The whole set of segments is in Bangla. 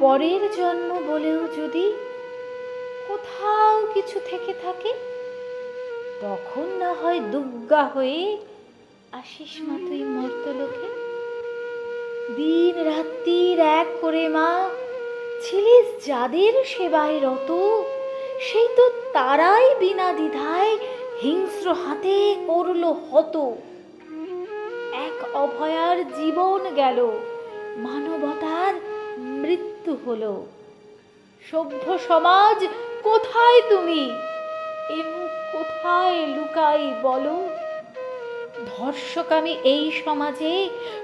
পরের জন্ম বলেও যদি কোথাও কিছু থেকে থাকে, তখন না হয় দুর্গা হয়ে আসিস মা তুই মর্তলোকে। দিন রাত্রির এক করে মা ছিলিস যাদের সেবায় রত, সেই তো তারাই বিনা দ্বিধায় হিংস্র হাতে করলো হত। এক অভয়ার জীবন গেল, মানবতার মৃত্যু হলো। সভ্য সমাজ কোথায় তুমি, এ মুখ কোথায় লুকাই বলো? ধর্ষক আমি এই সমাজে,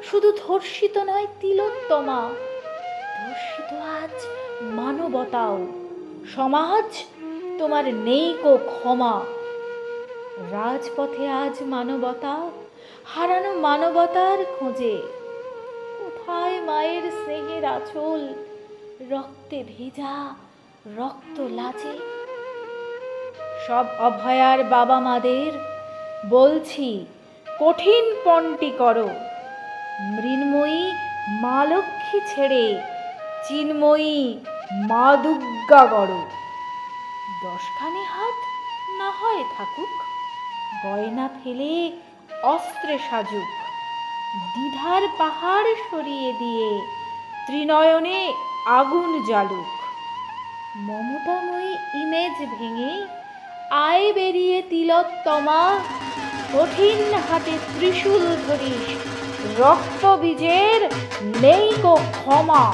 শুধু ধর্ষিত নয় তিলোত্তমা, ধর্ষিত আজ মানবতাও। সমাজ তোমার নেই কো ক্ষমা। রাজপথে আজ মানবতা, হারানো মানবতার খোঁজে। কোথায় মায়ের স্নেহের আঁচল, রক্তে ভেজা রক্ত লাজে? সব অভয়ার বাবা মাদের বলছি, কঠিন পণটি করো। মৃন্ময়ী মা লক্ষ্মী ছেড়ে চিন্ময়ী মা দুর্গা গড়ো। 10খানি হাত না হয় থাকুক, গয়না ফেলে অস্ত্রে সাজুক। দ্বিধার পাহাড় সরিয়ে দিয়ে ত্রিনয়নে আগুন জ্বালুক। মমতাময়ী ইমেজ ভেঙে আয় বেরিয়ে তিলোত্তমা, কঠিন হাতে ত্রিশূল ধরিস, রক্ত বীজের নেই কো ক্ষমা।